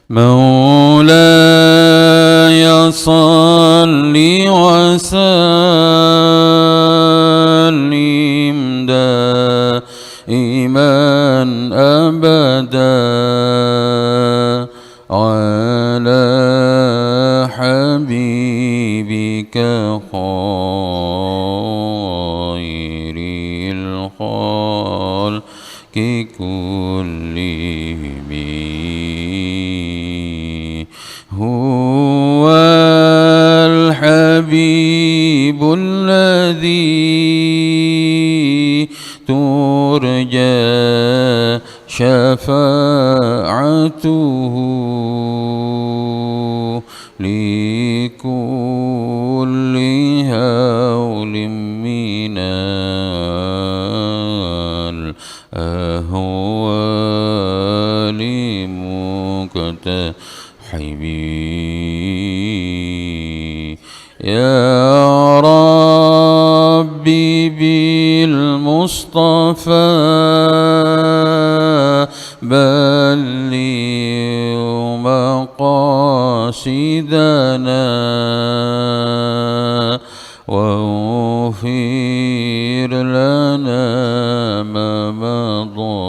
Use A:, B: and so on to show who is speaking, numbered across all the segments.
A: مولاي صل وسلم دائما أبدا على حبيبك خير الخلق كلهم. هو الحبيب الذي ترجى شفاعته لكل هول من الأهوال مقتحم. يا ربي بالمصطفى بلغ مقاصدنا واغفر لنا ما مضى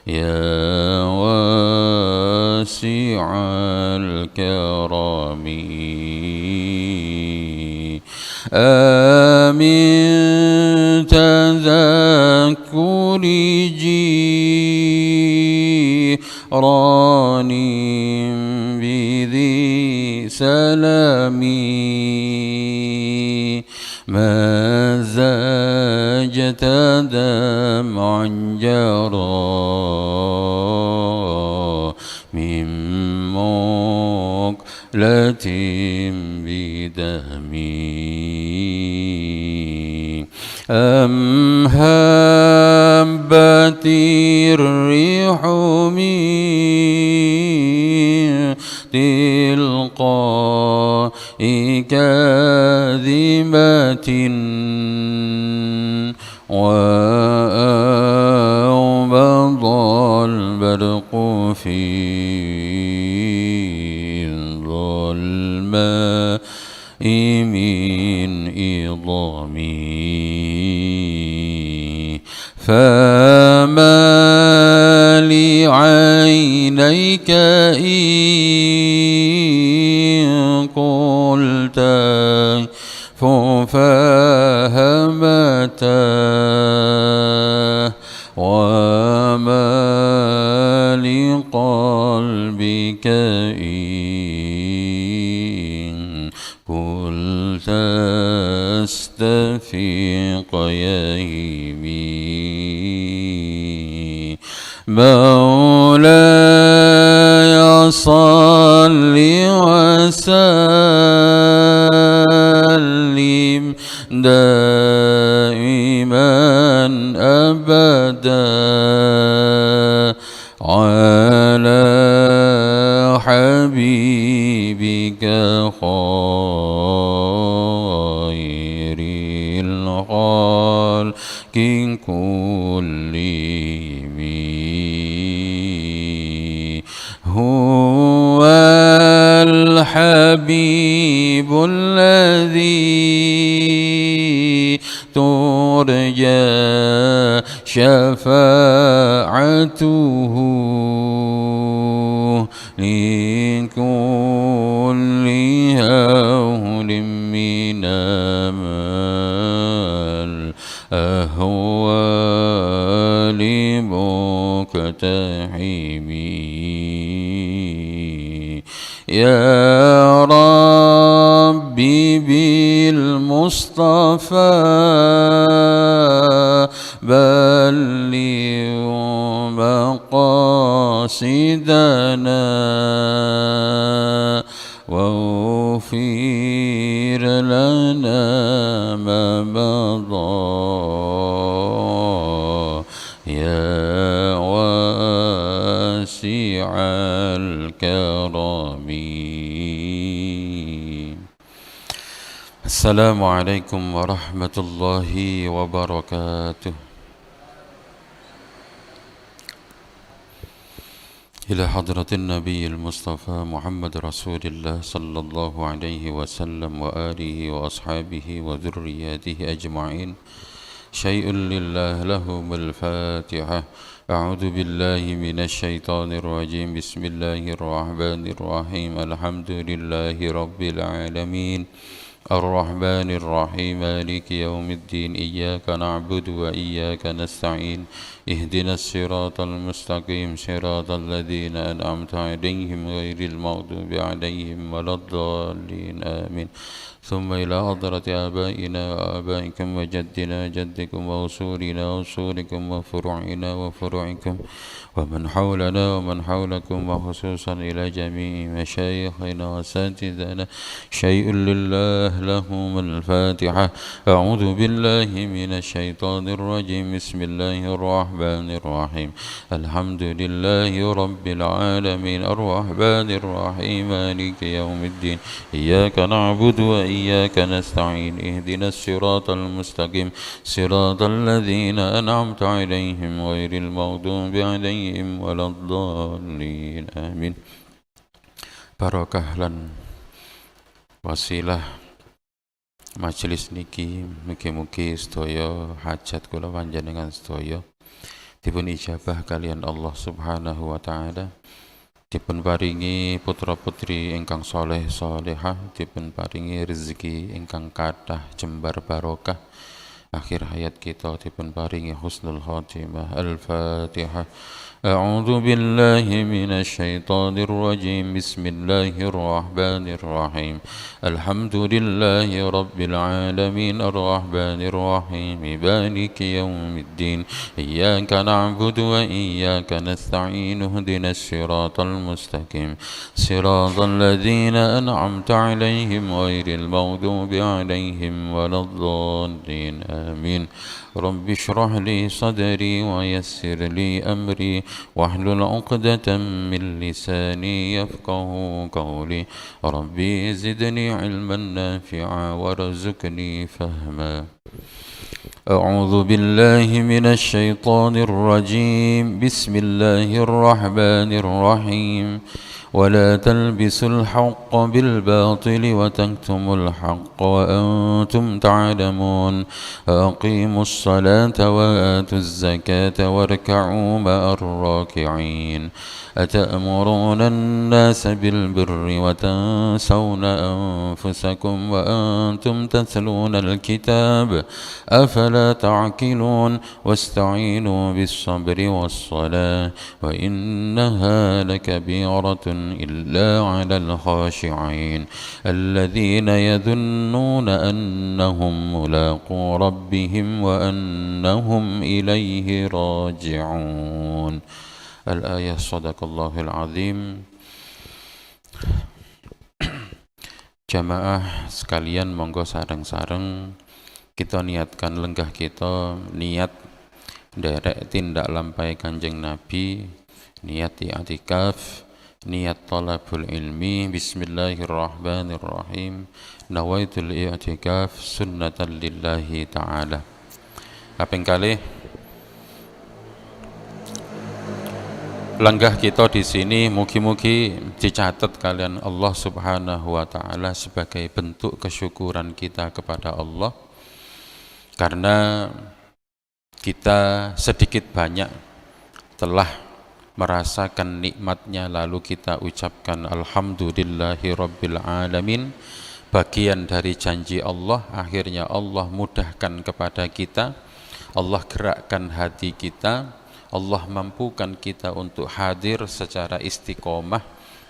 A: يا واسع الكرم. آمين تذكر جيران بذي سلامي مزاجت دمعا جرى من مقلة بدمي. أم هبت الريح من تلقاء كاذبة وأوبض البرق في الظلماء من إضامي. فما لعينيك إن قلت ففهمتا وما لقلبك إن قلت استفيق يهيمي. مولاي صل وسلم دائما أبدا على حبيبك خير الخلق كلهم. هو الحبيب الذي ترجى شفاعته لكل هول من الأهوال مقتحم. يا ربي بالمصطفى بلغ مقاصدنا واغفر لنا ما مضى يا واسع الكرم. السلام عليكم ورحمة الله وبركاته. إلى حضرة النبي المصطفى محمد رسول الله صلى الله عليه وسلم وآله وأصحابه وذرياته أجمعين. شيء لله لهم الفاتحة. أعوذ بالله من الشيطان الرجيم. بسم الله الرحمن الرحيم. الحمد لله رب العالمين الرحمن الرحيم مالك يوم الدين. إياك نعبد وإياك نستعين. اهدنا الصراط المستقيم صراط الذين أنعمت عليهم غير المغضوب عليهم ولا الضالين آمين. ثم إلى حضرة آبائنا وآبائكم وجدنا جدكم وأصولنا وأصولكم وفروعنا وفروعكم ومن حولنا ومن حولكم وخصوصا إلى جميع مشايخنا وأساتذتنا. شيء لله لهم الفاتحة. أعوذ بالله من الشيطان الرجيم. بسم الله الرحمن الرحيم. الحمد لله رب العالمين الرحمن الرحيم مالك يوم الدين. إياك نعبد وإياك نستعين. اهدنا الصراط المستقيم صراط الذين أنعمت عليهم غير المغضوب عليهم ولا الضالين آمين. Barokah lan wasilah majelis niki, mugi-mugi sedaya hajat kula panjenengan sedaya dipun ijabah kalian Allah Subhanahu wa taala, dipun paringi putra-putri ingkang soleh solehah, dipun paringi rezeki ingkang kathah jembar barokah, akhir hayat kita dipun paringi husnul khatimah. Al-Fatihah. أعوذ بالله من الشيطان الرجيم. بسم الله الرحمن الرحيم. الحمد لله رب العالمين الرحمن الرحيم مالك يوم الدين. إياك نعبد وإياك نستعين. اهدنا الصراط المستقيم صراط الذين أنعمت عليهم غير المغضوب عليهم ولا الضالين آمين. رب اشرح لي صدري ويسر لي أمري واحلل عقدة من لساني يفقه قولي. ربي زدني علما نافعا وارزقني فهما. أعوذ بالله من الشيطان الرجيم. بسم الله الرحمن الرحيم. ولا تلبسوا الحق بالباطل وتكتموا الحق وأنتم تعلمون. أقيموا الصلاة وآتوا الزكاة واركعوا مع الراكعين. أتأمرون الناس بالبر وتنسون أنفسكم وأنتم تتلون الكتاب أفلا تعقلون. واستعينوا بالصبر والصلاة وإنها لكبيرة إلا على الخاشعين الذين يظنون أنهم ملاقو ربهم وأنهم إليه راجعون. Al-ayah. Sadaqallahul azim. Jamaah sekalian, monggo sareng-sareng kita niatkan lenggah kita, niat nderek tindak lampai Kanjeng Nabi, niat i'tikaf, niat talabul ilmi. Bismillahirrahmanirrahim. Nawaitul i'tikaf sunnatan lillahi ta'ala. Kaping kalih lenggah kita di sini mugi-mugi dicatat kalian Allah Subhanahu wa taala sebagai bentuk kesyukuran kita kepada Allah, karena kita sedikit banyak telah merasakan nikmatnya lalu kita ucapkan alhamdulillahi rabbil alamin. Bagian dari janji Allah, akhirnya Allah mudahkan kepada kita, Allah gerakkan hati kita, Allah mampukan kita untuk hadir secara istiqomah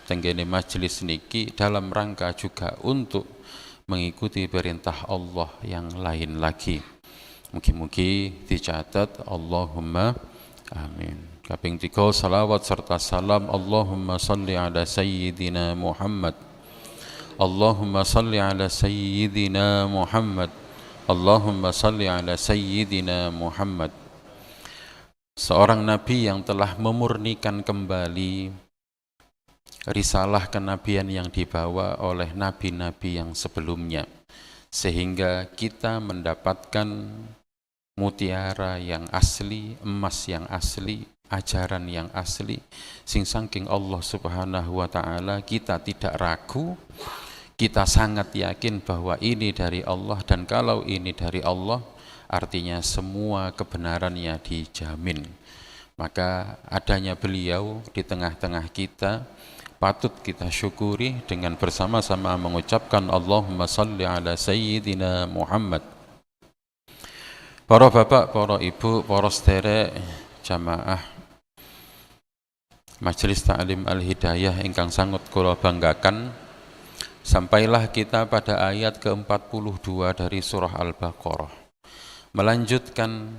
A: tenggene majelis niki dalam rangka juga untuk mengikuti perintah Allah yang lain lagi. Mugi-mugi dicatat. Allahumma amin. Kaping 3 salawat serta salam. Allahumma salli ala sayyidina Muhammad. Allahumma salli ala sayyidina Muhammad. Allahumma salli ala sayyidina Muhammad. Seorang nabi yang telah memurnikan kembali risalah kenabian yang dibawa oleh nabi-nabi yang sebelumnya, sehingga kita mendapatkan mutiara yang asli, emas yang asli, ajaran yang asli sing saking Allah Subhanahu wa taala kita tidak ragu, kita sangat yakin bahwa ini dari Allah, dan kalau ini dari Allah artinya semua kebenarannya dijamin. Maka adanya beliau di tengah-tengah kita patut kita syukuri dengan bersama-sama mengucapkan Allahumma salli ala Sayyidina Muhammad. Para bapak, para ibu, para sederek jamaah Majelis Ta'lim Al-Hidayah ingkang sangat kula banggakan, sampailah kita pada ayat ke-42 dari surah Al-Baqarah, melanjutkan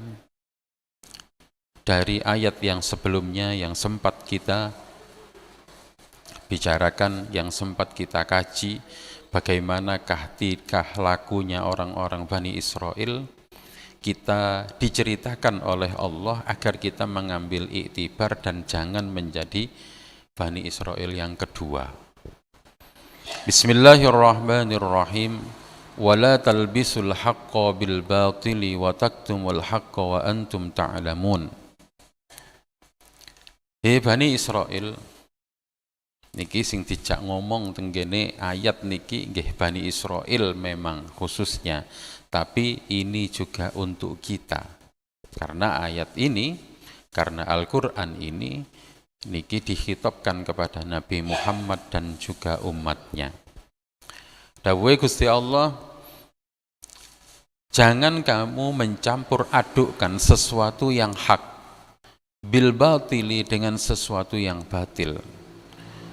A: dari ayat yang sebelumnya yang sempat kita bicarakan, yang sempat kita kaji, bagaimanakah tingkah lakunya orang-orang Bani Israel. Kita diceritakan oleh Allah agar kita mengambil iktibar dan jangan menjadi Bani Israel yang kedua. Bismillahirrahmanirrahim. Wala talbisul haqqa bil batili wa taktumul haqqa wa antum ta'lamun. Bani Israel niki sing dijak ngomong tenggene ayat niki nggih Bani Israel memang khususnya, tapi ini juga untuk kita. Karena ayat ini, karena Al-Qur'an ini niki dikhitabkan kepada Nabi Muhammad dan juga umatnya. Dawuhe Gusti Allah, jangan kamu mencampur adukkan sesuatu yang hak bil batili dengan sesuatu yang batil.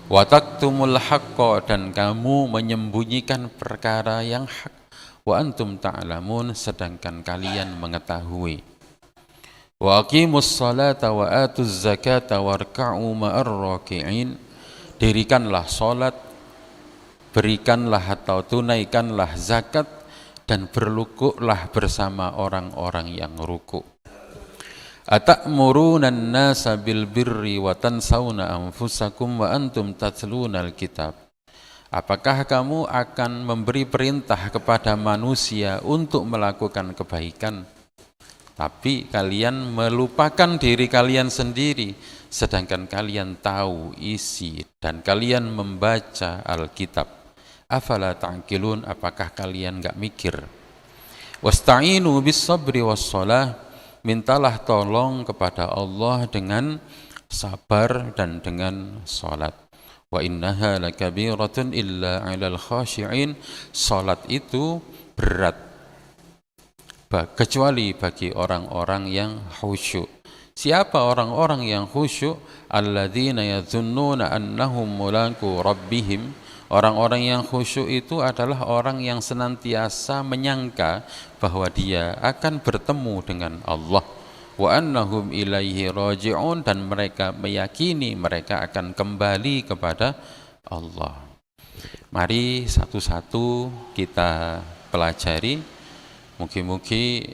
A: Wa taktumul haqqa, dan kamu menyembunyikan perkara yang hak. Wa antum ta'lamun, sedangkan kalian mengetahui. Wa aqimus salata wa atuz zakata warka'u ma'ar raki'in. Dirikanlah salat, berikanlah atau tunaikanlah zakat, dan berlukuklah bersama orang-orang yang rukuk. Atamuruna an-nasa bil birri wa tansawna anfusakum wa antum tatluna al-kitab. Apakah kamu akan memberi perintah kepada manusia untuk melakukan kebaikan, tapi kalian melupakan diri kalian sendiri, sedangkan kalian tahu isi dan kalian membaca Alkitab. Afala ta'qilun, apakah kalian enggak mikir? Wasta'inu bis sabri was shalah, mintalah tolong kepada Allah dengan sabar dan dengan salat. Wa innaha lakabiratun illa 'alal khashi'in. Salat itu berat kecuali bagi orang-orang yang khusyuk. Siapa orang-orang yang khusyuk? Alladzina yadhunnuna annahum mulaqu rabbihim. Orang-orang yang khusyuk itu adalah orang yang senantiasa menyangka bahwa dia akan bertemu dengan Allah. Wa annahum ilaihi raji'un, dan mereka meyakini mereka akan kembali kepada Allah. Mari satu-satu kita pelajari. Mugi-mugi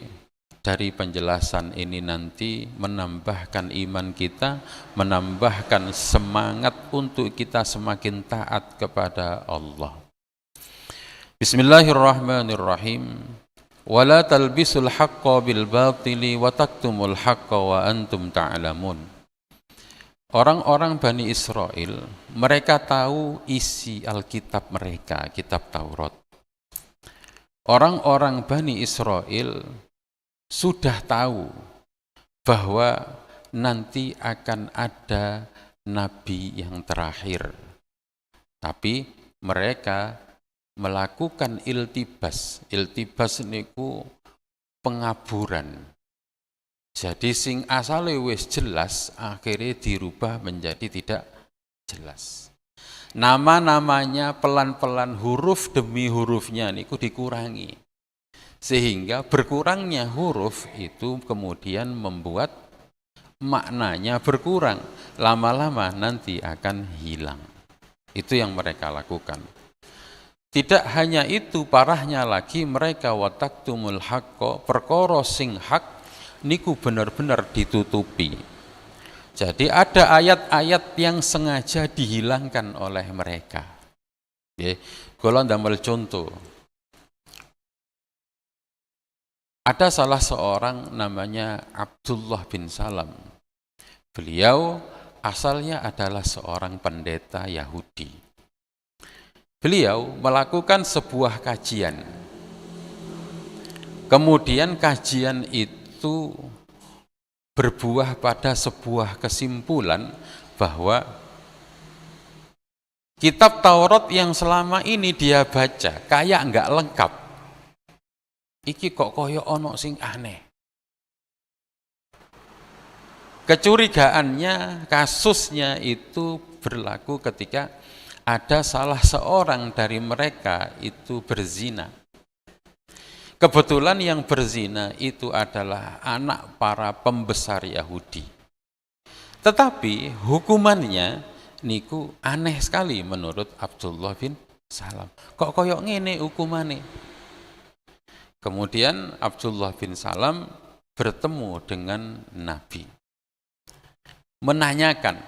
A: dari penjelasan ini nanti menambahkan iman kita, menambahkan semangat untuk kita semakin taat kepada Allah. Bismillahirrahmanirrahim. Wala talbisul haqqa bil batili wa taktumul haqqa wa antum ta'lamun. Orang-orang Bani Israel, mereka tahu isi Alkitab mereka, kitab Taurat. Orang-orang Bani Israel sudah tahu bahwa nanti akan ada nabi yang terakhir, tapi mereka melakukan iltibas. Iltibas niku pengaburan. Jadi sing asale wis jelas akhirnya dirubah menjadi tidak jelas. Nama-namanya pelan-pelan, huruf demi hurufnya niku dikurangi. Sehingga berkurangnya huruf itu kemudian membuat maknanya berkurang. Lama-lama nanti akan hilang. Itu yang mereka lakukan. Tidak hanya itu, parahnya lagi mereka wataktumul haqqo, perkara sing hak niku benar-benar ditutupi. Jadi ada ayat-ayat yang sengaja dihilangkan oleh mereka. Kalau ndamel contoh, ada salah seorang namanya Abdullah bin Salam. Beliau asalnya adalah seorang pendeta Yahudi. Beliau melakukan sebuah kajian. Kemudian kajian itu berbuah pada sebuah kesimpulan bahwa kitab Taurat yang selama ini dia baca kayak nggak lengkap. Iki kok koyo ono sing aneh. Kecurigaannya, kasusnya itu berlaku ketika ada salah seorang dari mereka itu berzina. Kebetulan yang berzina itu adalah anak para pembesar Yahudi. Tetapi hukumannya niku aneh sekali menurut Abdullah bin Salam. Kok koyok ngene hukumannya? Kemudian Abdullah bin Salam bertemu dengan Nabi, menanyakan,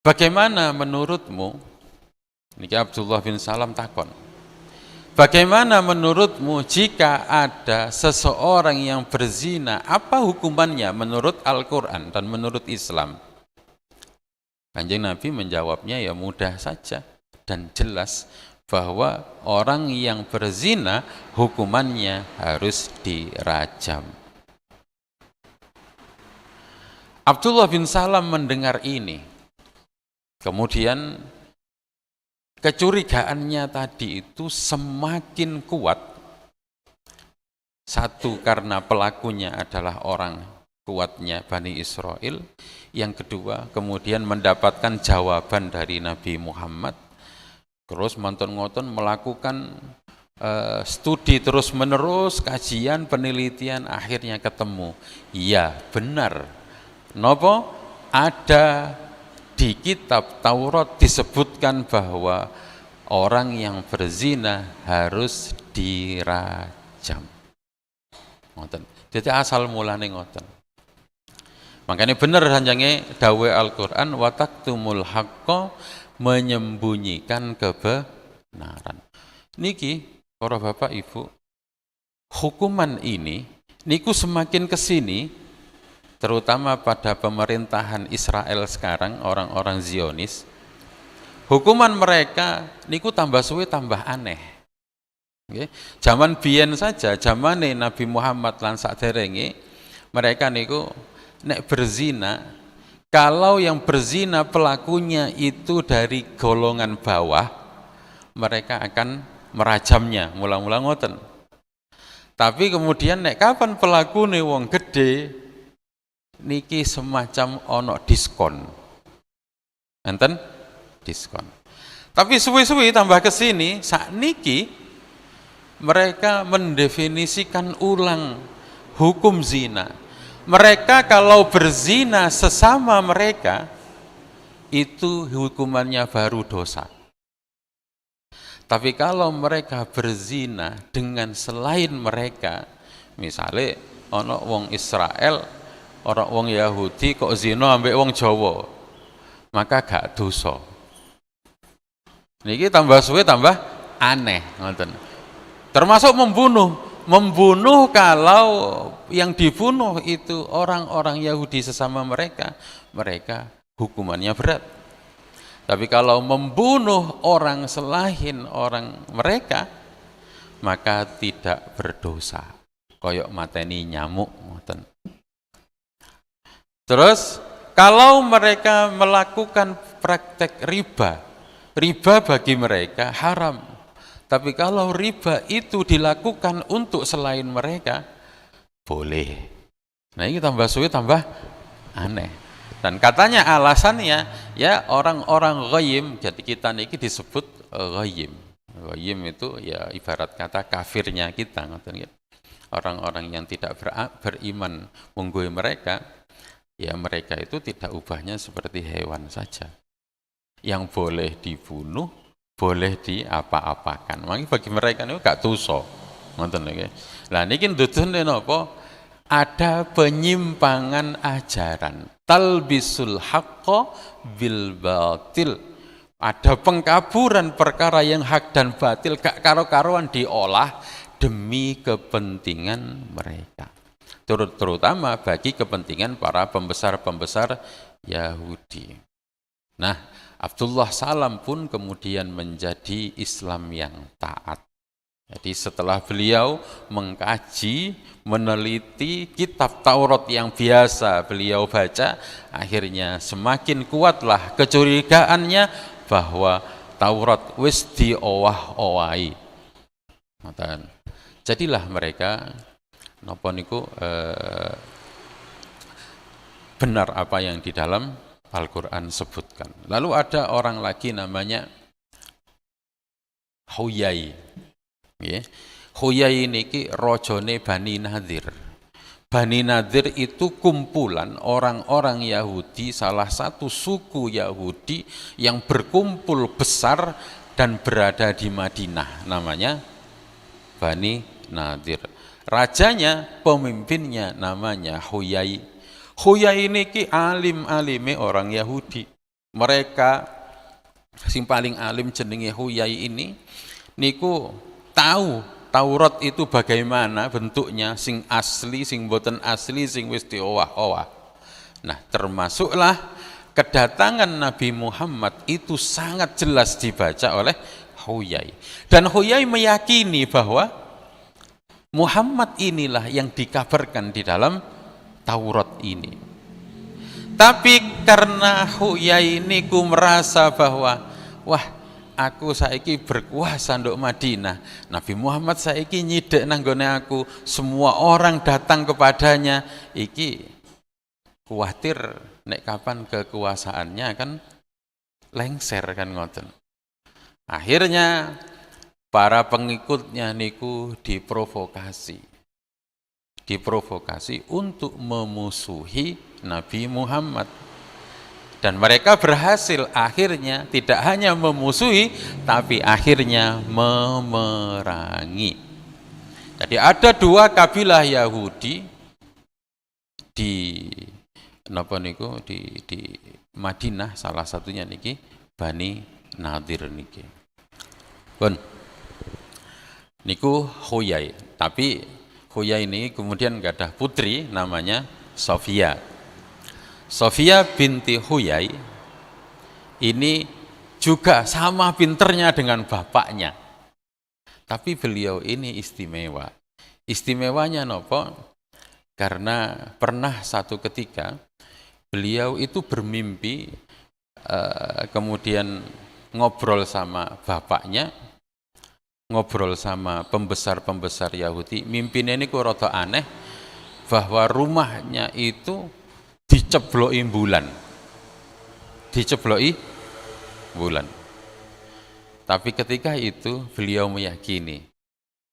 A: bagaimana menurutmu, ini Abdullah bin Salam takon, bagaimana menurutmu jika ada seseorang yang berzina, apa hukumannya menurut Al-Quran dan menurut Islam? Kanjeng Nabi menjawabnya ya mudah saja dan jelas, bahwa orang yang berzina hukumannya harus dirajam. Abdullah bin Salam mendengar ini, kemudian kecurigaannya tadi itu semakin kuat. Satu, karena pelakunya adalah orang kuatnya Bani Israel. Yang kedua, kemudian mendapatkan jawaban dari Nabi Muhammad. Terus ngoten-ngoten melakukan studi terus-menerus, kajian, penelitian, akhirnya ketemu. Iya, benar. Nopo ada di kitab Taurat disebutkan bahwa orang yang berzina harus dirajam. Ngoten. Jadi asal mulane ngoten. Makanya benar hanjange dawe Al-Qur'an wa taktumul haqqo, menyembunyikan kebenaran. Niki para bapak ibu, hukuman ini niku semakin kesini, terutama pada pemerintahan Israel sekarang, orang-orang Zionis, hukuman mereka niku tambah suwe tambah aneh. Okay. Zaman biyen saja, zaman Nabi Muhammad lan saderenge, mereka niku nek berzina, kalau yang berzina pelakunya itu dari golongan bawah, mereka akan merajamnya, mula-mula ngoten. Tapi kemudian nek kapan pelakune wong gede, niki semacam ono diskon. Enten diskon. Tapi suwi-suwi tambah kesini, sak niki mereka mendefinisikan ulang hukum zina. Mereka kalau berzina sesama mereka, itu hukumannya baru dosa. Tapi kalau mereka berzina dengan selain mereka, misalnya ono wong Israel, orang wong Yahudi kok zina ambek wong Jawa, maka gak dosa. Niki tambah suwe tambah aneh, ngoten. Termasuk membunuh kalau yang dibunuh itu orang-orang Yahudi sesama mereka, mereka hukumannya berat. Tapi kalau membunuh orang selain orang mereka, maka tidak berdosa. Koyok mateni nyamuk. Terus kalau mereka melakukan praktek riba, riba bagi mereka haram. Tapi kalau riba itu dilakukan untuk selain mereka, boleh. Nah ini tambah suwi tambah aneh. Dan katanya alasannya, ya orang-orang ghaim, jadi kita ini disebut ghaim. Ghaim itu ya ibarat kata kafirnya kita. Orang-orang yang tidak beriman menggoi mereka, ya mereka itu tidak ubahnya seperti hewan saja. Yang boleh dibunuh, boleh diapa-apakan. Makanya bagi mereka itu gak dosa. Ngoten nggih. Lah niki ndudune napa? Ada penyimpangan ajaran. Talbisul haqqo bil batil. Ada pengkaburan perkara yang hak dan batil gak karo-karuan diolah demi kepentingan mereka. terutama bagi kepentingan para pembesar-pembesar Yahudi. Nah, Abdullah Salam pun kemudian menjadi Islam yang taat. Jadi setelah beliau mengkaji, meneliti kitab Taurat yang biasa beliau baca, akhirnya semakin kuatlah kecurigaannya bahwa Taurat wis diowah-owahi. Jadilah mereka napa niku benar apa yang di dalam Al-Quran sebutkan. Lalu ada orang lagi namanya Huyai. Huyai niki rojone Bani Nadir. Bani Nadir itu kumpulan orang-orang Yahudi, salah satu suku Yahudi yang berkumpul besar dan berada di Madinah, namanya Bani Nadir. Rajanya, pemimpinnya namanya Huyai. Huyai niki alim-alime orang Yahudi. Mereka sing paling alim jenenge Huyai ini niku tahu Taurat itu bagaimana bentuknya, sing asli, sing boten asli, sing wis diowah-owah. Nah, termasuklah kedatangan Nabi Muhammad itu sangat jelas dibaca oleh Huyai. Dan Huyai meyakini bahwa Muhammad inilah yang dikabarkan di dalam Taurat ini. Tapi karena Huyai niku merasa bahwa wah, aku saiki berkuasa nduk Madinah. Nabi Muhammad saiki nyidek nanggone aku, semua orang datang kepadanya. Iki khawatir nek kapan kekuasaannya kan lengser kan ngoten. Akhirnya para pengikutnya niku diprovokasi untuk memusuhi Nabi Muhammad. Dan mereka berhasil akhirnya tidak hanya memusuhi, tapi akhirnya memerangi. Jadi ada dua kabilah Yahudi di Madinah, salah satunya niki Bani Nadir niki. Pun niku Huyai, tapi Huyai ini kemudian nggak ada putri namanya Sofia. Sofia binti Huyai ini juga sama pinternya dengan bapaknya. Tapi beliau ini istimewa. Istimewanya nopo? Karena pernah satu ketika beliau itu bermimpi, kemudian ngobrol sama bapaknya, ngobrol sama pembesar-pembesar Yahudi. Mimpinya ini kok rada aneh, bahwa rumahnya itu dicebloki bulan. Tapi ketika itu beliau meyakini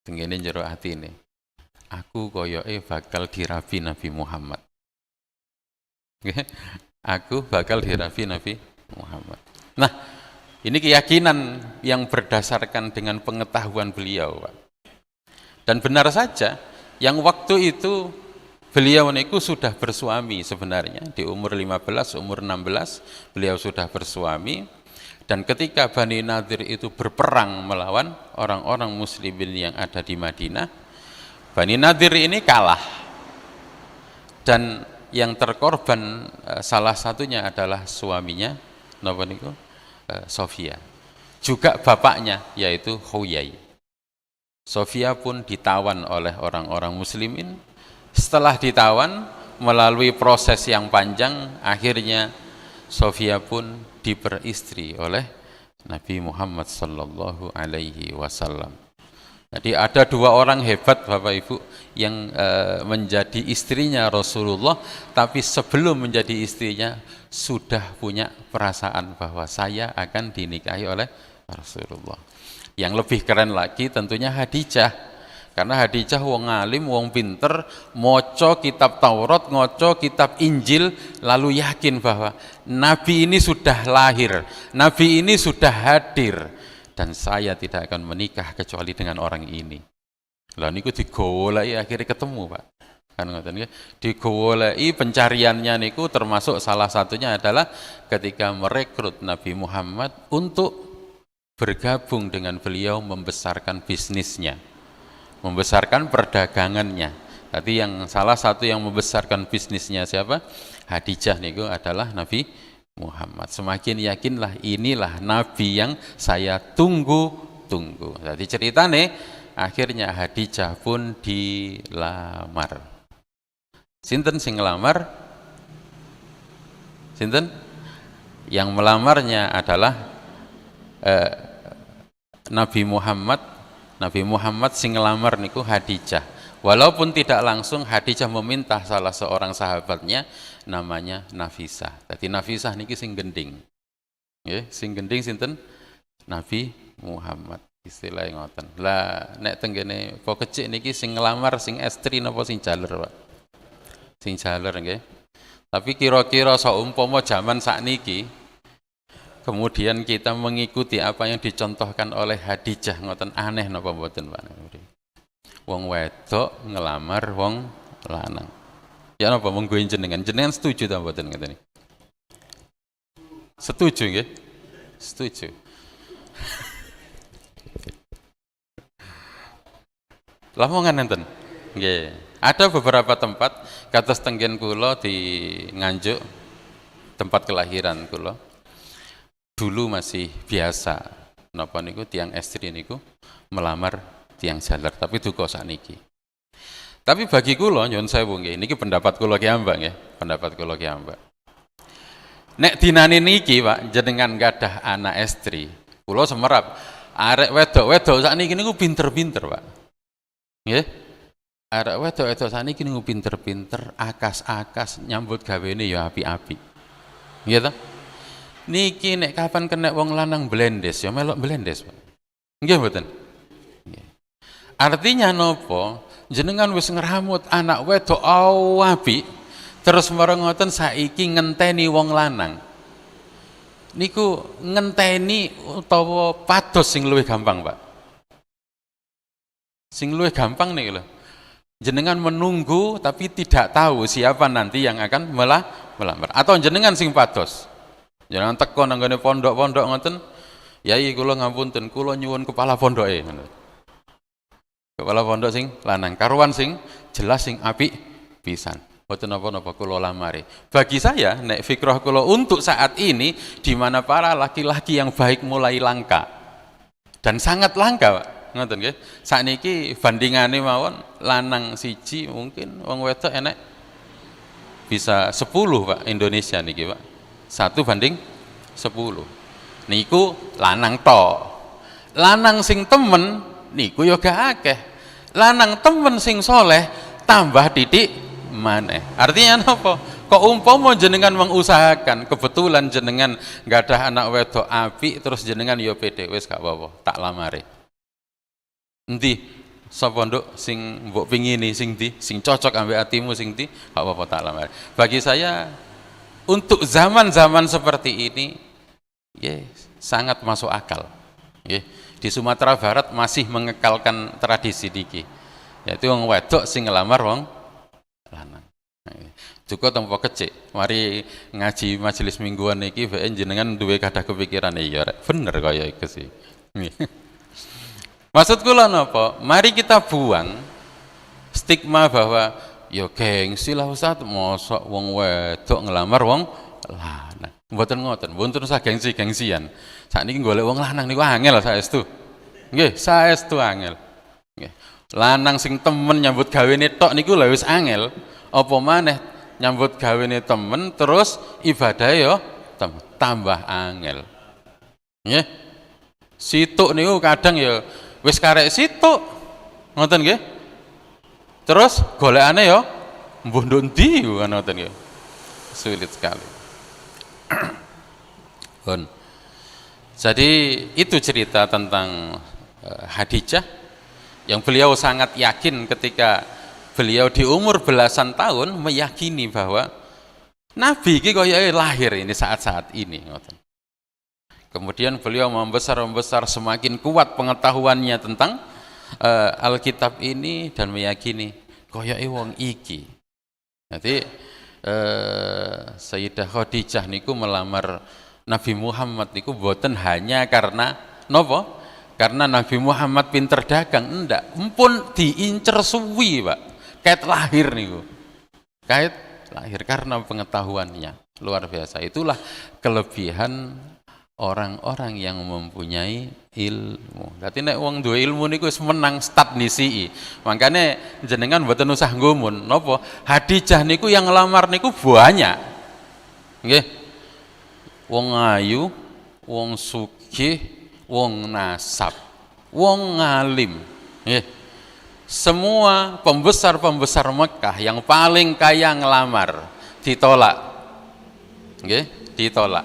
A: tengene jero atine, aku koyoke bakal dirabi Nabi Muhammad. Aku bakal dirabi Nabi Muhammad. Nah, ini keyakinan yang berdasarkan dengan pengetahuan beliau, Pak. Dan benar saja, yang waktu itu beliau niku sudah bersuami sebenarnya, di umur 15, umur 16 beliau sudah bersuami. Dan ketika Bani Nadir itu berperang melawan orang-orang muslimin yang ada di Madinah, Bani Nadir ini kalah. Dan yang terkorban salah satunya adalah suaminya Sofia. Juga bapaknya yaitu Huyai. Sofia pun ditawan oleh orang-orang muslimin. Setelah ditawan, melalui proses yang panjang, akhirnya Sofia pun diperistri oleh Nabi Muhammad sallallahu alaihi wasallam. Jadi ada dua orang hebat Bapak Ibu yang menjadi istrinya Rasulullah, tapi sebelum menjadi istrinya sudah punya perasaan bahwa saya akan dinikahi oleh Rasulullah. Yang lebih keren lagi tentunya Khadijah. Karena Khadijah wong alim, wong pinter, moco kitab Taurat, ngoco kitab Injil, lalu yakin bahwa Nabi ini sudah lahir, Nabi ini sudah hadir, dan saya tidak akan menikah kecuali dengan orang ini. Lah niku digoleki akhirnya ketemu, Pak. Kan ngoten nggih. Digoleki pencariannya niku termasuk salah satunya adalah ketika merekrut Nabi Muhammad untuk bergabung dengan beliau membesarkan bisnisnya, membesarkan perdagangannya. Tadi yang salah satu yang membesarkan bisnisnya siapa? Khadijah niku adalah Nabi Muhammad. Semakin yakinlah inilah Nabi yang saya tunggu-tunggu. Jadi ceritane akhirnya Khadijah pun dilamar. Sinten sing ngelamar? Sinten? Yang melamarnya adalah Nabi Muhammad. Nabi Muhammad sing ngelamar niku Khadijah. Walaupun tidak langsung, Khadijah meminta salah seorang sahabatnya namanya Nafisah. Jadi Nafisah niki sing gending. Nggih, sing gending sinten? Nabi Muhammad. Istilah ngoten. Lah nek tenggene po kecik niki sing ngelamar sing estri napa sing jaler, Pak? Sing jaler nggih. Tapi kira-kira saumpama zaman sakniki kemudian kita mengikuti apa yang dicontohkan oleh Khadijah ngoten aneh napa mboten, Pak? Wong wedok ngelamar wong lanang. Ya napa monggo jenengan setuju ta mboten ngeten iki? Setuju nggih? Setuju. Lamongan enten. Nggih. Ada beberapa tempat kados tenggen kula di Nganjuk, tempat kelahiran kula. Dulu masih biasa napa niku tiang estri niku melamar tiang jaler, tapi duka sakniki. Tapi bagi kula nyuwun sewu nggih, niki pendapat kula ki ambak nggih, pendapat kula ki ambak. Nek dinane niki Pak jenengan gadah anak estri, kula semerap arek wedok-wedok sakniki niku pinter-pinter, Pak. Nggih. Arek wedok-wedok sakniki niku pinter-pinter, akas-akas, nyambut gawene ya apik-apik. Nggih ta? Niki nek kapan kena wong lanang blendes ya melok blendes, Pak. Nggih mboten? Artinya nopo? Jenengan wis ngeramut anak wedok apik, terus marang ngoten saiki ngenteni wong lanang. Niku ngenteni utawa pados sing luwih gampang, Pak. Sing luwih gampang nih lho. Jenengan menunggu tapi tidak tahu siapa nanti yang akan melamar. Atau jenengan sing pados. Jenengan teko nang nggone pondok-pondok ngoten, "Yai kula ngapunten, kula nyuwun kepala pondoke." Kepala pondok sing lanang, karuan sing jelas sing apik pisan. Mboten napa-napa kula lamari. Bagi saya nek fikrah kula untuk saat ini di mana para laki-laki yang baik mulai langka. Dan sangat langka, Pak. Ngoten nggih. Sakniki bandingane mawon lanang siji mungkin wong wedok enek bisa 10, Pak, Indonesia niki, Pak. 1:10. Niku lanang tok. Lanang sing temen niku ya gak akeh. Lanang temen sing soleh tambah titik maneh. Artinya apa? Kok umpama jenengan mengusahakan, kebetulan jenengan gak ada anak wedok apik, terus jenengan ya pede wis gak apa-apa, tak lamari. Endi sapa nduk sing mbok pingini sing ndi, sing cocok ambek atimu sing ndi, gak apa-apa tak lamari. Bagi saya untuk zaman-zaman seperti ini ya sangat masuk akal. Di Sumatera Barat masih mengekalkan tradisi niki, yaitu wong wedok sing ngelamar wong lanang. Juga tempo kecik, mari ngaji majelis mingguan niki BN jenengan duwe kadah kepikiran iya rek, bener kaya iku sih. Maksud kula napa? Mari kita buang stigma bahwa ya gengsi lah Ustaz, mosok wong wedok ngelamar wong lanang. Mboten ngoten, mboten usah gengsi-gengsian. Sakniki golek wong lanang niku angel saestu. Nggih, saestu angel. Nggih. Lanang sing temen nyambut gawene tok niku lha wis angel. Apa maneh nyambut gawene temen terus ibadah ya tambah angel. Nggih. Situk niku kadang ya wis karek situk. Ngoten nggih. Terus golekane ya mbuh ndi ngoten nggih. Sulit sekali. Bon. Jadi itu cerita tentang Khadijah yang beliau sangat yakin ketika beliau di umur belasan tahun meyakini bahwa Nabi iki koyoke lahir ini saat-saat ini. Kemudian beliau membesar semakin kuat pengetahuannya tentang Alkitab ini dan meyakini koyoke wong iki. Nanti Sayyidah Khadijah niku melamar Nabi Muhammad niku boten hanya karena nopo? Karena Nabi Muhammad pinter dagang, enggak. Empun diincer suwi, Pak. Kait lahir niku. Kait lahir karena pengetahuannya luar biasa. Itulah kelebihan orang-orang yang mempunyai ilmu. Dadi nek wong duwe ilmu niku wis menang start nisi. Makanya jenengan mboten usah ngumun. Napa? Hadijah niku yang ngelamar niku banyak. Nggih. Wong ayu, wong sugih, wong nasab, wong ngalim. Nggih. Semua pembesar-pembesar Mekah yang paling kaya ngelamar ditolak. Nggih, ditolak.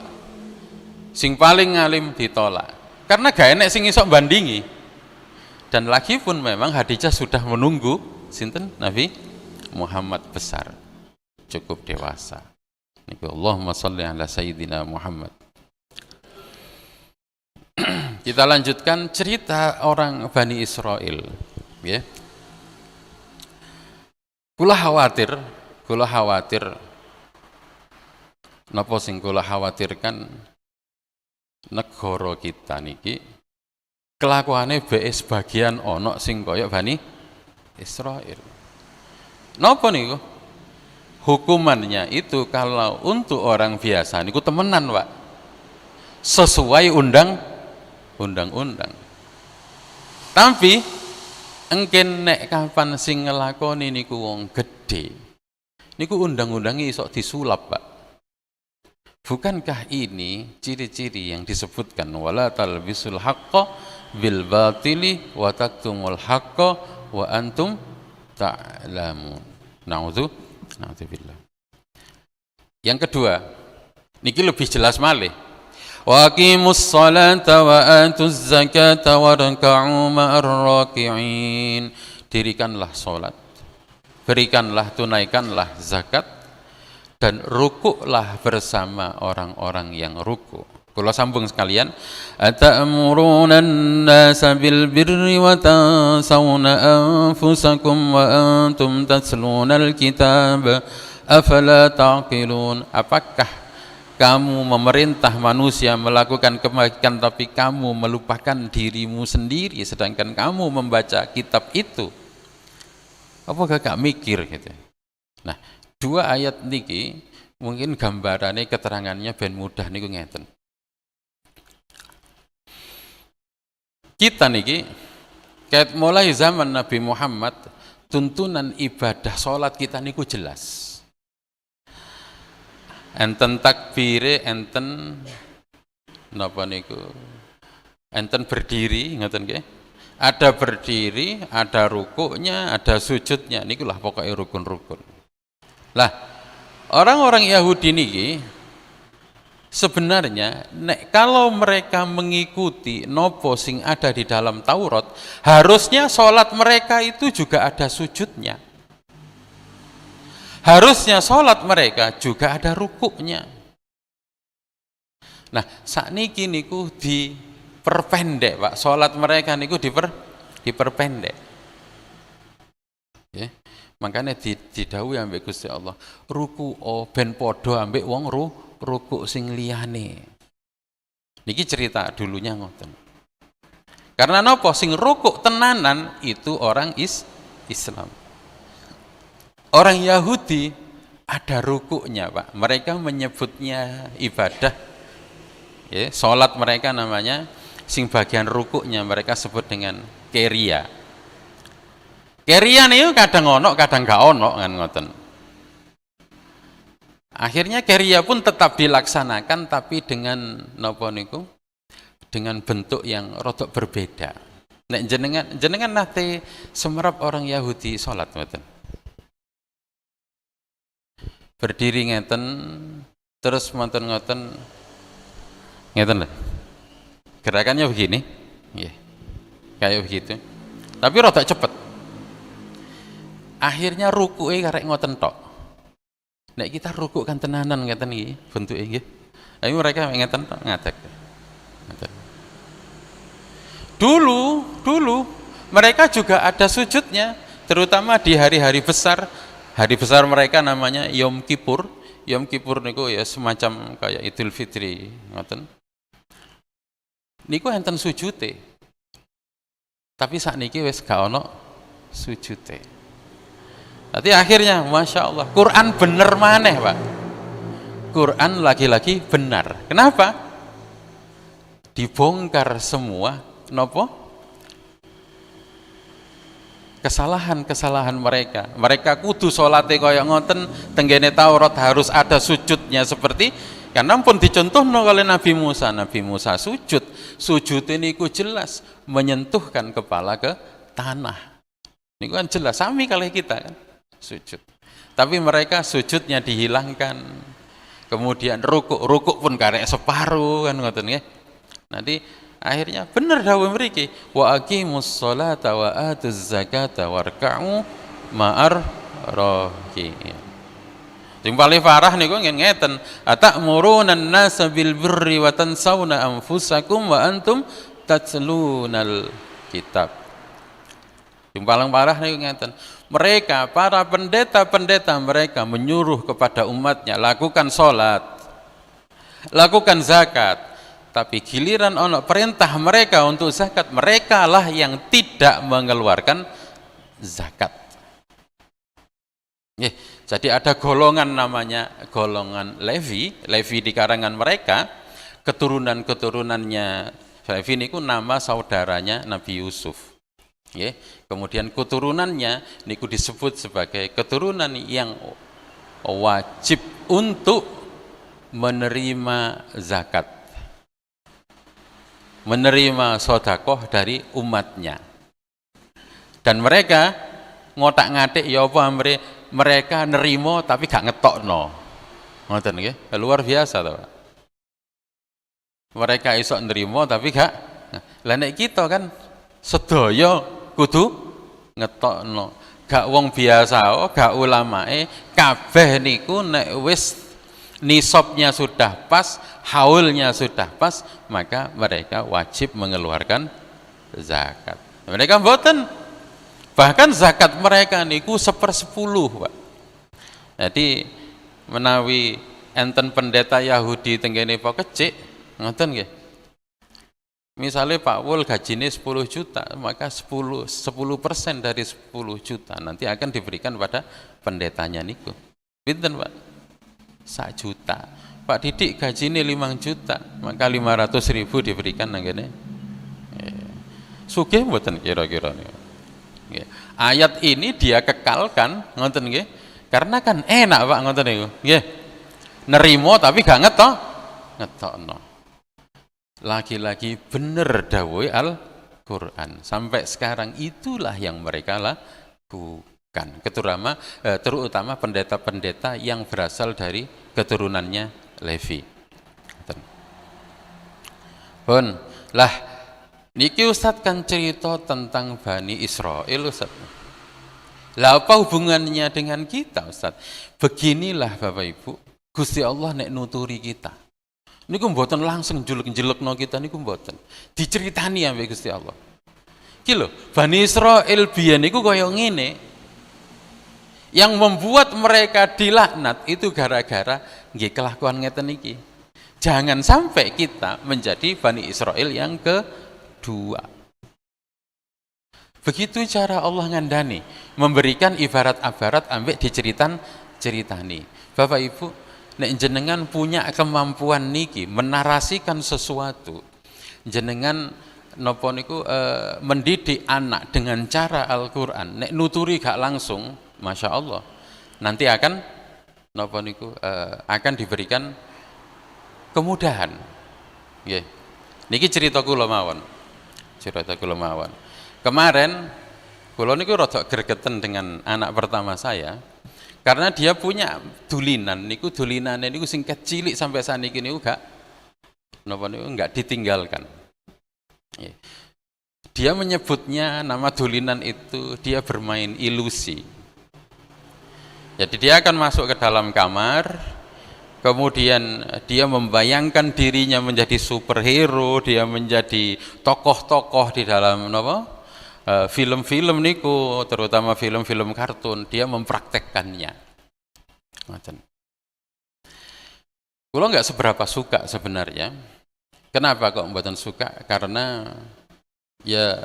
A: Sing paling ngalim ditolak. Karena gak enek sing iso bandingi. Dan lagi pun memang Khadijah sudah menunggu sinten Nabi Muhammad besar. Cukup dewasa. Niku Allahumma sholli ala sayyidina Muhammad. Kita lanjutkan cerita orang Bani Israel, ya. Kula khawatir napa sing kula khawatirkan negara kita niki kelakuane bae sebagian ana sing kaya Bani Israel. Napa niku? Hukumannya itu kalau untuk orang biasa niku temenan, Pak. Sesuai undang-undang. Tapi engken nek kapan sing ngelakoni niku wong gedhe. Niku undang-undangnya iso disulap, Pak. Bukankah ini ciri-ciri yang disebutkan wala talbisul haqqo bil batili wa taktumul haqqo wa antum ta'lamun. Na'udzubillah. Yang kedua, niki lebih jelas malih. Wa aqimus salata wa atuz zakata warka'u ma'ar raki'in. Dirikanlah salat, berikanlah, tunaikanlah zakat, dan rukuklah bersama orang-orang yang rukuk. Kalau sambung sekalian, ata'muruna an-nasa bil birri wa tansawna anfusakum wa antum tatluna al-kitab afala taqilun. Apakah kamu memerintah manusia melakukan kebaikan tapi kamu melupakan dirimu sendiri sedangkan kamu membaca kitab itu? Apakah gak mikir gitu? Nah, dua ayat niki mungkin gambarannya keterangannya ben mudah niku ngeten. Kita niki kayak mulai zaman Nabi Muhammad tuntunan ibadah salat kita niku jelas. Enten takbire, enten napa niku? Enten berdiri, ngoten nggih? Ada berdiri, ada rukuknya, ada sujudnya. Nikulah pokoknya rukun-rukun. Lah, orang-orang Yahudi niki sebenarnya nek kalau mereka mengikuti nopo sing ada di dalam Taurat, harusnya sholat mereka itu juga ada sujudnya. Harusnya sholat mereka juga ada rukuknya. Nah, sakniki niku diperpendek, Pak. Sholat mereka niku diperpendek. Ya. Makanya didhawuhi ambek Gusti Allah, ruku ben padha ambek wong rukuk sing liyane. Niki cerita dulunya ngoten. Karena napa sing rukuk tenanan itu orang Islam. Orang Yahudi ada rukuknya, Pak. Mereka menyebutnya ibadah. Ya, salat mereka namanya sing bagian rukuknya mereka sebut dengan keria. Keria niku kadang ono, kadang gak ono kan ngoten. Akhirnya keria pun tetap dilaksanakan tapi dengan napa niku? Dengan bentuk yang rodok berbeda. Nek jenengan nate semerap orang Yahudi salat ngoten. Berdiri ngeten, terus ngoten ngeten lah. Gerakannya begini, yeah. Kayak begitu. Tapi rada cepet. Akhirnya rukuke karek ngoten tok. Nek kita rukuk kan tenanan ngeten iki bentuke nggih. Tapi mereka ngeten tok ngadeg. Dulu mereka juga ada sujudnya, terutama di hari-hari besar. Hari besar mereka namanya Yom Kippur. Yom Kippur niku ya semacam kayak Idul Fitri, ngoten. Niku enten sujute. Tapi sakniki wis gak ono sujute. Nanti akhirnya Masya Allah Quran bener maneh Pak, Quran lagi-lagi benar. Kenapa? Dibongkar semua nopo kesalahan-kesalahan mereka. Mereka kudu salate kaya ngoten, tenggene Taurat harus ada sujudnya seperti, karena pun dicontohno oleh Nabi Musa. Nabi Musa sujud ini ku jelas menyentuhkan kepala ke tanah. Ini kan jelas sami kali kita kan sujud. Tapi mereka sujudnya dihilangkan. Kemudian rukuk pun karek separuh kan ngoten nggih. Nanti akhirnya bener dawuh mriki wa aqimus sholata wa atuz zakata warka'u ma'ar raki'in. Sing paling parah niku ngeten, atamuruna an-nasa bil birri wa tansawna anfusakum wa antum tatlunal kitab. Yang paling parah niku ngeten, mereka para pendeta-pendeta mereka menyuruh kepada umatnya lakukan sholat, lakukan zakat, tapi giliran ono perintah mereka untuk zakat, mereka lah yang tidak mengeluarkan zakat. Jadi ada golongan namanya golongan Levi di karangan mereka, keturunan-keturunannya Levi niku nama saudaranya Nabi Yusuf. Kemudian keturunannya niku disebut sebagai keturunan yang wajib untuk menerima zakat, menerima sodakoh dari umatnya. Dan mereka ngotak-ngatik ya apa mereka nerimo tapi gak ngetokno. Ngoten nggih, luar biasa to, Pak. Mereka iso nerimo tapi gak. Lah nek kita kan sedaya kudu ngetokno. Gak wong biasa, gak ulamae, kabeh niku nek wis nisabnya sudah pas, haulnya sudah pas, maka mereka wajib mengeluarkan zakat. Mereka mboten. Bahkan zakat mereka niku 1/10, Pak. Jadi menawi enten pendeta Yahudi tenggene Pak Kecik, ngoten nggih. Misalnya Pak Wul gajinya 10 juta, maka 10% dari 10 juta nanti akan diberikan pada pendetanya niku. Pinten Pak? 1 juta. Pak Didik gajinya 5 juta, maka 500.000 diberikan nanggene. Sugih mboten kira-kira niku. Ayat ini dia kekalkan, ngoten nggih. Karena kan enak Pak ngoten niku. Nggih. Nerimo tapi gak ngetokno. Lagi-lagi bener dawuhe Al-Qur'an. Sampai sekarang itulah yang mereka lakukan. Terutama pendeta-pendeta yang berasal dari keturunannya Levi. Pun lah niki Ustadz kan cerita tentang Bani Israel Ustadz. Lah apa hubungannya dengan kita Ustadz? Beginilah Bapak Ibu, Gusti Allah nek nuturi kita. Niku mboten langsung jelek-jelekno kita niku mboten. Diceritani ambek Gusti Allah. Iki lho, Bani Israel biyen niku kaya ngene. Yang membuat mereka dilaknat itu gara-gara nggih kelakuan ngeten iki. Jangan sampai kita menjadi Bani Israel yang kedua. Begitu cara Allah ngandani, memberikan ibarat-ibarat ambek diceritani. Bapak Ibu, nek jenengan punya kemampuan niki menarasikan sesuatu, jenengan nopo niku mendidik anak dengan cara Al-Qur'an, nek nuturi gak langsung, Masya Allah, nanti akan nopo niku akan diberikan kemudahan. Nggih. Niki cerita kula mawon. Kemarin kula niku rada gregeten dengan anak pertama saya. Karena dia punya dulinan, niku dulinane niku sing kecilik sampai saniki niku gak napa niku enggak ditinggalkan. Dia menyebutnya nama dulinan itu dia bermain ilusi. Jadi dia akan masuk ke dalam kamar, kemudian dia membayangkan dirinya menjadi superhero, dia menjadi tokoh-tokoh di dalam napa? Film-film niku, terutama film-film kartun, dia mempraktekkannya. Kula nggak seberapa suka sebenarnya. Kenapa kok mboten suka? Karena ya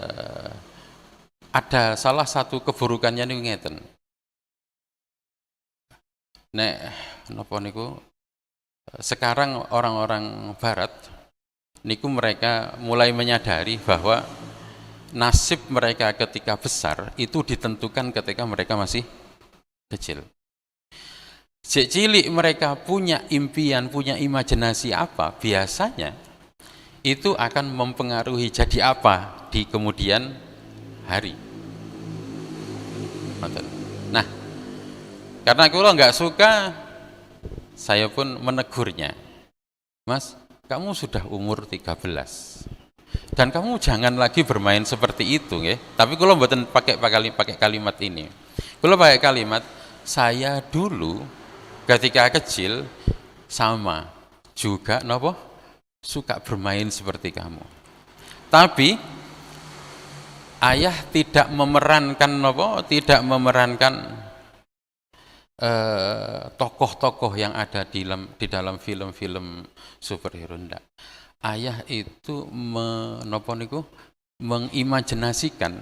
A: ada salah satu keburukannya niku ngeten. nek napa niku sekarang orang-orang barat niku mereka mulai menyadari bahwa nasib mereka ketika besar itu ditentukan ketika mereka masih kecil. Sejak cilik mereka punya impian, punya imajinasi apa, biasanya itu akan mempengaruhi jadi apa di kemudian hari. Nah, karena kalau nggak suka, saya pun menegurnya. Mas, kamu sudah umur 13 dan kamu jangan lagi bermain seperti itu, ya. Tapi kalau mboten pakai kalimat ini. Kalau pakai kalimat, saya dulu ketika kecil sama juga nopo suka bermain seperti kamu. Tapi ayah tidak memerankan nopo, tidak memerankan tokoh-tokoh yang ada di dalam film-film superhero. Ndak. Ayah itu mengimajinasikan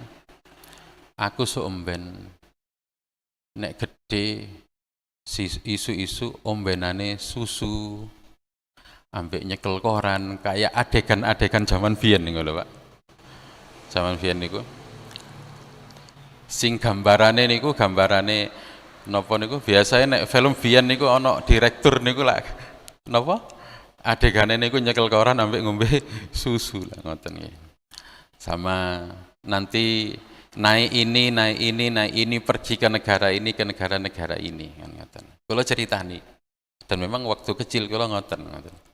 A: aku seomben nek gede isu-isu ombenane susu ambek nyekel koran kayak adegan-adegan zaman biyen niku lho Pak. Zaman biyen niku sing gambarane napa niku biasanya nek film biyen niku ana direktur niku lah napa adegane niku nyekel koran ambek ngombe susu lah ngoten nggih. Sama nanti naik ini pergi ke negara ini ke negara-negara ini kan ngoten. Kula ceritani. Dan memang waktu kecil kula ngoten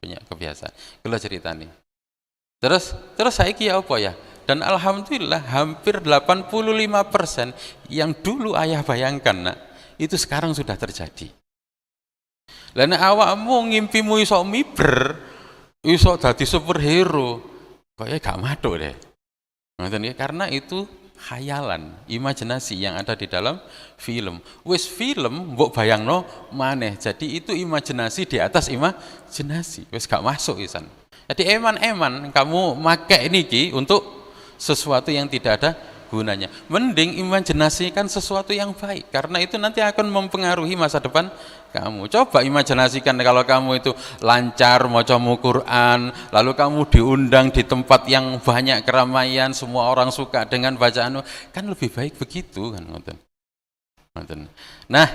A: punya kebiasaan. Kula ceritani. Terus saiki ya apa ya? Dan alhamdulillah hampir 85% yang dulu ayah bayangkan nak itu sekarang sudah terjadi. Lah nek awakmu ngimpimu iso miber, iso dadi superhero, kayaknya gak maduk deh. Ngoten ya, karena itu khayalan, imajinasi yang ada di dalam film. Wis film mbok bayangno maneh. Jadi itu imajinasi di atas imajinasi. Wis gak masuk isan. Jadi eman-eman kamu make niki untuk sesuatu yang tidak ada gunanya. Mending imajinasikan sesuatu yang baik karena itu nanti akan mempengaruhi masa depan kamu. Coba imajinasikan kalau kamu itu lancar maca Quran, lalu kamu diundang di tempat yang banyak keramaian, semua orang suka dengan bacaan, kan lebih baik begitu kan ngoten. Ngoten. Nah,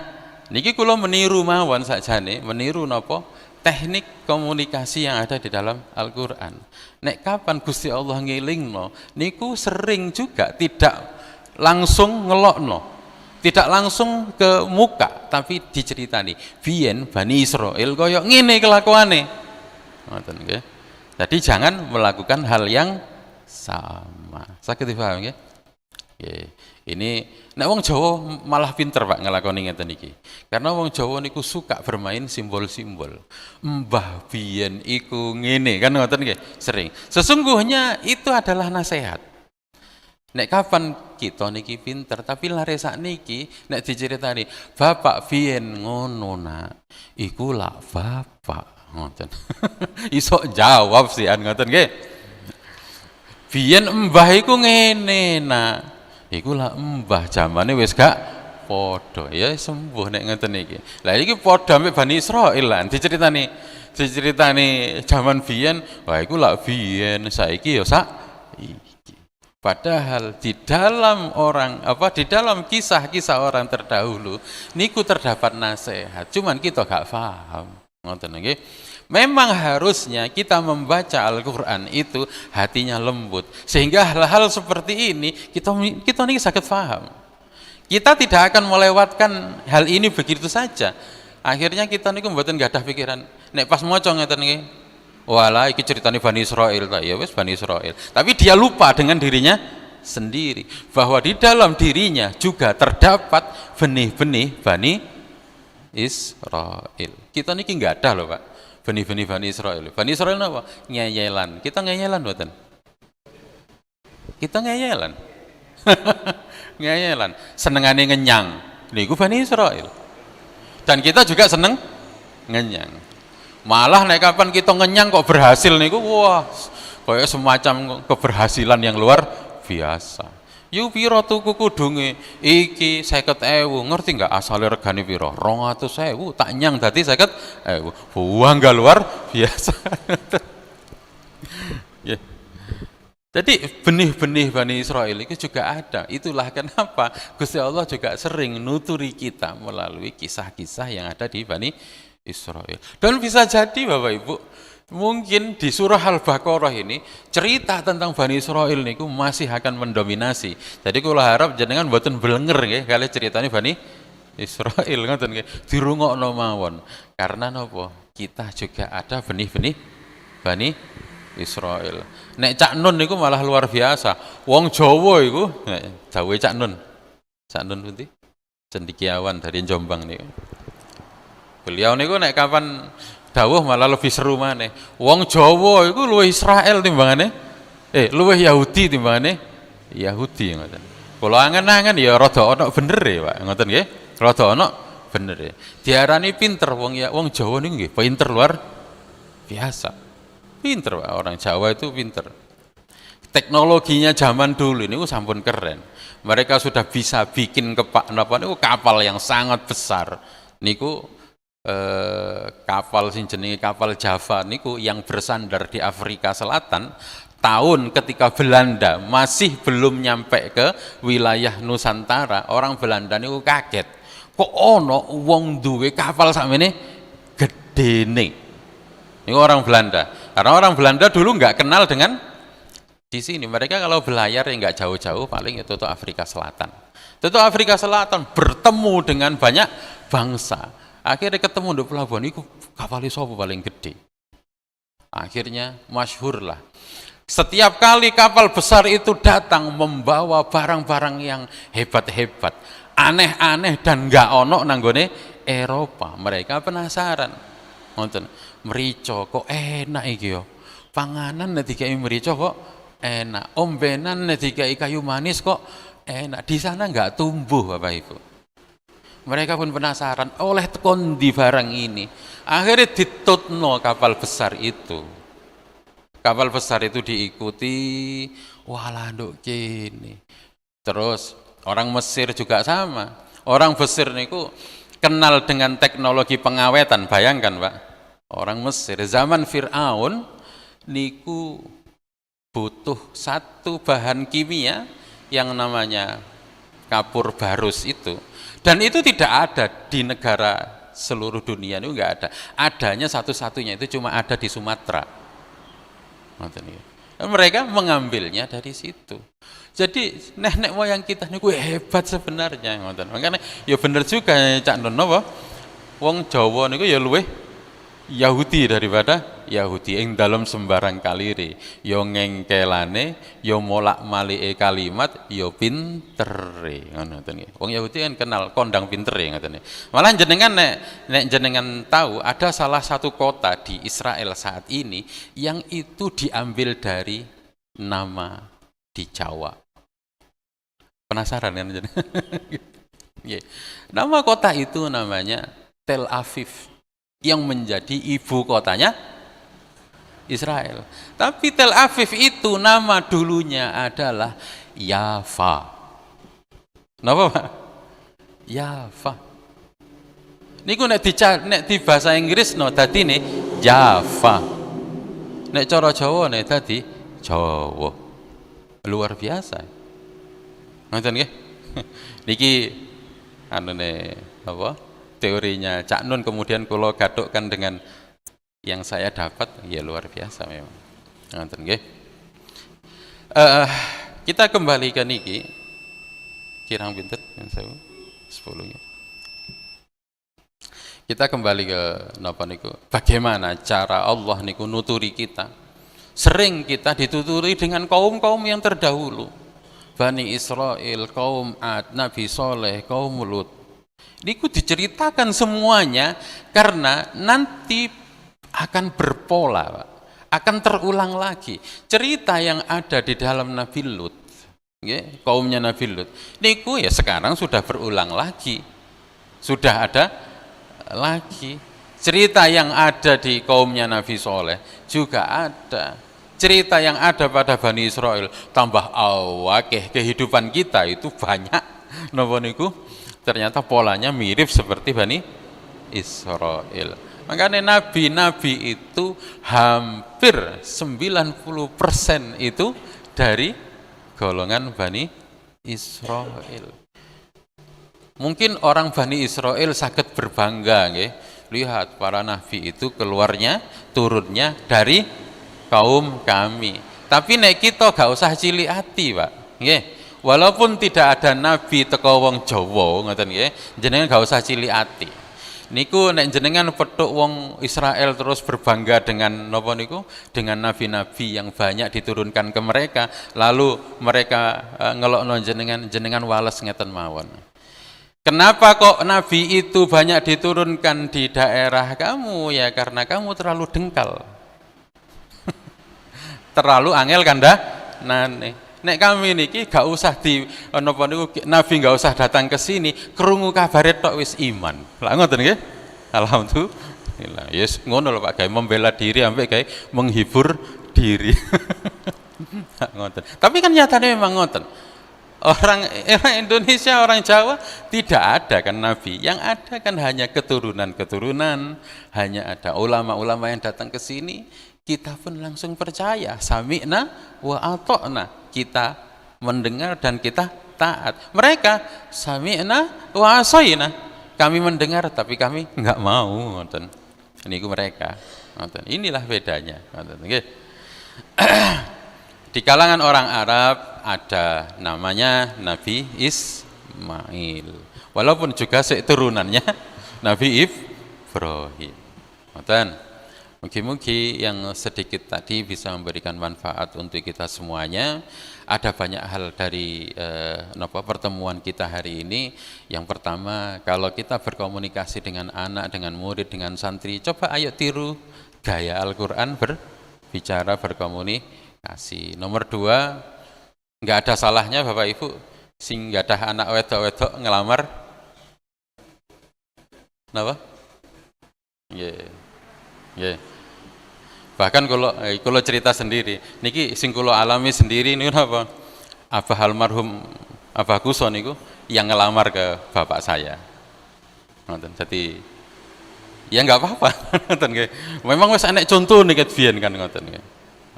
A: niki kula meniru mawon sakjane, meniru napa? Teknik komunikasi yang ada di dalam Al-Qur'an. Nek kapan Gusti Allah ngelingno, niku sering juga tidak langsung ngelokno. Tidak langsung ke muka, tapi diceritani. Biyen Bani Israil kaya ngene kelakuane. Ngoten nggih. Jadi jangan melakukan hal yang sama. Saged dipahami nggih? Nggih. Ini nek wong Jawa malah pinter Pak ngelakoni ngeten iki. Karena wong Jawa niku suka bermain simbol-simbol. Mbah biyen iku ngene kan ngoten nggih, sering. Sesungguhnya itu adalah nasihat. Nek kapan kita niki pinter, tapi lare sakniki nek diceritani, bapak biyen ngono nak, iku lak bapak ngoten. Iso jawab sih an ngoten nggih. Biyen mbah iku ngene nak, iku lak mbah zamane wis gak padha. Ya sembuh nek ngoten iki. Lah iki padha ambek Bani Israil lan diceritani zaman biyen, wah iku lak biyen, saiki ya sak iki. Padahal di dalam kisah-kisah orang terdahulu niku terdapat nasihat, cuman kita gak paham. Ngoten nggih. Memang harusnya kita membaca Al-Qur'an itu hatinya lembut sehingga hal-hal seperti ini kita niki saged paham. Kita tidak akan melewatkan hal ini begitu saja. Akhirnya kita niku mboten gadah pikiran nek pas maca ngeten niki. Walah iki ceritanya Bani Israil ta ya wis Bani Israil. Tapi dia lupa dengan dirinya sendiri bahwa di dalam dirinya juga terdapat benih-benih Bani Israil. Kita niki enggak ada loh Pak. Benih-benih Bani Israil. Bani Israil napa? Ngeyelan. Kita ngeyelan mboten? Kita ngeyelan. Ngeyelan. Senengane ngenyang. Niku Bani Israil. Dan kita juga seneng ngenyang. Malah nek kapan kita ngenyang kok berhasil niku wah kayak semacam keberhasilan yang luar biasa. Yu piro tuku kudunge? Iki 50.000. Ngerti nggak asale regane piro? 200.000. Tak nyang dadi 50.000. Buang nggak luar biasa. Ya. Jadi benih-benih Bani Israel itu juga ada. Itulah kenapa Gusti Allah juga sering nuturi kita melalui kisah-kisah yang ada di Bani Israel. Dan bisa jadi Bapak Ibu, mungkin di surah Al-Baqarah ini cerita tentang Bani Israel niku masih akan mendominasi. Jadi kula harap jenengan mboten blenger nggih kali ceritanya Bani Israel ngoten nggih. Dirungokno mawon. Karena napa? Kita juga ada benih-benih Bani Israel. Nek Cak Nun niku malah luar biasa. Wong Jawa iku nek dawuhe Cak Nun. Cak Nun pundi? Cendikiawan dari Jombang niku. Beliau niku nek kapan dawuh malah lebih seru maneh. Wong Jawa iku luwih Israel timbangane luwih Yahudi timbangane Yahudi ngoten. Kula angen-angen ya rada ana benere, Pak. Ngoten nggih. Rada ana benere. Diarani pinter wong Jawa niku nggih, pinter luar biasa. Pinter Pak, orang Jawa itu pinter. Teknologinya zaman dulu ini sampun keren. Mereka sudah bisa bikin kapal yang sangat besar. Niku kapal sing jenenge kapal Java niku yang bersandar di Afrika Selatan tahun ketika Belanda masih belum nyampe ke wilayah Nusantara. Orang Belanda niku kaget. Kok ono wong duwe kapal sakmene gedene. Ini orang Belanda. Karena orang Belanda dulu nggak kenal dengan di sini. Mereka kalau belayar ya nggak jauh-jauh, paling itu tuh Afrika Selatan. Itu Afrika Selatan bertemu dengan banyak bangsa. Akhirnya ketemu di pelabuhan itu kapal sopo paling gede. Akhirnya masyhur lah. Setiap kali kapal besar itu datang membawa barang-barang yang hebat-hebat, aneh-aneh dan nggak ono nanggone Eropa. Mereka penasaran. Nonton merica kok enak iki yo. Panganan nek dikai merica kok enak. Ombenan nek dikai kayu manis kok enak. Di sana enggak tumbuh Bapak Ibu. Mereka pun penasaran oleh tekon di barang ini. Akhirnya ditutno kapal besar itu. Kapal besar itu diikuti walah nduk kene. Terus orang Mesir juga sama. Orang Mesir niku kenal dengan teknologi pengawetan, bayangkan Pak. Orang Mesir zaman Fir'aun niku butuh satu bahan kimia yang namanya kapur barus itu. Dan itu tidak ada di negara seluruh dunia, itu enggak ada. Adanya satu-satunya itu cuma ada di Sumatera. Dan mereka mengambilnya dari situ. Jadi nenek moyang kita niku hebat sebenarnya ngoten. Makanya ya bener juga Cak Nun napa? Wong Jawa niku ya luwih Yahudi daripada Yahudi ing dalam sembarang kalire. Ya ngengkelane, ya molak-malike kalimat, ya pintere ngoten nggih. Wong Yahudi kan kenal kondang pintere ngoten nggih. Malah jenengan nek jenengan tahu ada salah satu kota di Israel saat ini yang itu diambil dari nama di Jawa. Penasaran kan? Nama kota itu namanya Tel Aviv yang menjadi ibu kotanya Israel. Tapi Tel Aviv itu nama dulunya adalah Yafa. Napa Pak? Yafa. Niku nek di bahasa Inggris dadi ne Java. Nek cara Jawa nek dadi Jawa. Luar biasa. Ngoten nggih. Niki anune apa? Teorinya Cak Nun kemudian kula gathukkan dengan yang saya dapat, ya luar biasa memang. Ngoten nggih. Kita kembali ke niki. Kirang pinten? 10 ya. Kita kembali ke napa niku? Bagaimana cara Allah niku nuturi kita? Sering kita dituturi dengan kaum-kaum yang terdahulu. Bani Israel, kaum Ad, Nabi Soleh, kaum Lut. Niku diceritakan semuanya karena nanti akan berpola, Pak. Akan terulang lagi. Cerita yang ada di dalam Nabi Lut, kaumnya Nabi Lut, niku ya sekarang sudah berulang lagi. Sudah ada lagi. Cerita yang ada di kaumnya Nabi Soleh juga ada. cerita yang ada pada Bani Israel tambah awakeh kehidupan kita itu banyak napa niku ternyata polanya mirip seperti Bani Israel. Makanya nabi-nabi itu hampir 90% itu dari golongan Bani Israel. Mungkin orang Bani Israel sakit berbangga nggih. Lihat para nabi itu keluarnya turunnya dari kaum kami. Tapi nek kita gak usah cilik hati, Pak. Nggih. Walaupun tidak ada nabi teko wong Jawa ngoten nggih, jenengan gak usah cilik hati. Niku nek jenengan petuk wong Israel terus berbangga dengan napa niku dengan nabi-nabi yang banyak diturunkan ke mereka, lalu mereka ngelokno jenengan wales ngeten mawon. Kenapa kok nabi itu banyak diturunkan di daerah kamu? Ya karena kamu terlalu dengkal. Terlalu angel kan dah? Nah, nek kami niki gak usah di napa niku nabi gak usah datang ke sini, krungu kabare tok wis iman. Lah ngoten nggih? Alhamdulillah. Yes, ngono lho Pak, gawe membela diri sampai gawe menghibur diri. Ngoten. Tapi kan nyatanya memang ngoten. Orang Indonesia, orang Jawa tidak ada kan nabi. Yang ada kan hanya keturunan-keturunan, hanya ada ulama-ulama yang datang ke sini. Kita pun langsung percaya, sami'na wa ata'na. Kita mendengar dan kita taat. Mereka sami'na wa asaina. Kami mendengar tapi kami enggak mau, ngoten. Niku mereka. Ngoten. Inilah bedanya, ngoten nggih. Di kalangan orang Arab ada namanya Nabi Ismail. Walaupun juga turunannya Nabi Ibrahim. Ngoten. Mungkin yang sedikit tadi bisa memberikan manfaat untuk kita semuanya. Ada banyak hal dari pertemuan kita hari ini. Yang pertama, kalau kita berkomunikasi dengan anak, dengan murid, dengan santri, coba ayo tiru gaya Al-Quran berbicara, berkomunikasi. Nomor 2, nggak ada salahnya Bapak Ibu sing nggak ada anak wedok-wedok ngelamar. Kenapa? Yeah. Bahkan kalau cerita sendiri, niki sing kula alami sendiri niku napa? Abah almarhum Abah Kuso niku yang ngelamar ke bapak saya. Ngoten. Jadi ya enggak apa-apa, ngoten nggih. Memang wis enek contoh nih ket biyen kan ngoten nggih.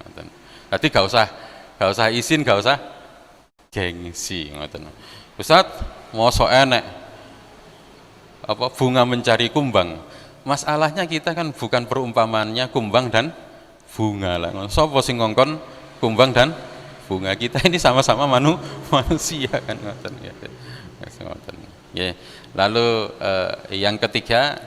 A: Ngoten. Dadi gak usah izin, gak usah gengsi ngoten. Ustaz, mosok enek apa bunga mencari kumbang. Masalahnya kita kan bukan perumpamannya kumbang dan bunga lah. Sapa sing ngongkon kumbang dan bunga? Kita ini sama-sama manusia kan ngoten ya. Lalu yang ketiga,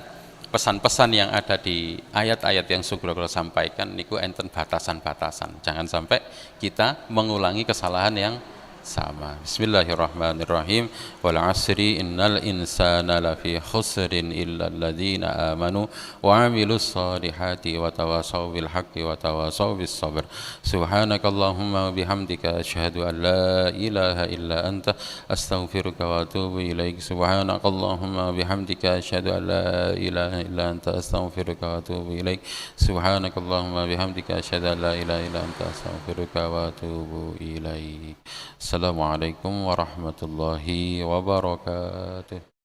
A: pesan-pesan yang ada di ayat-ayat yang sudah sampaikan niku enten batasan-batasan. Jangan sampai kita mengulangi kesalahan yang sama. Bismillahirrahmanirrahim. Wal 'asri innal insana lafi khusrin illa alladzina amanu wa 'amilus solihati wa tawasaw bil haqqi wa tawasaw bis sabr. Subhanakallahumma wa bihamdika asyhadu an la ilaha illa anta astaghfiruka wa atubu ilaik. Subhanakallahumma wa bihamdika asyhadu an la ilaha illa anta astaghfiruka wa atubu ilaik. Subhanakallahumma wa bihamdika asyhadu an la ilaha illa anta astaghfiruka wa atubu ilaik. Assalamualaikum warahmatullahi wabarakatuh.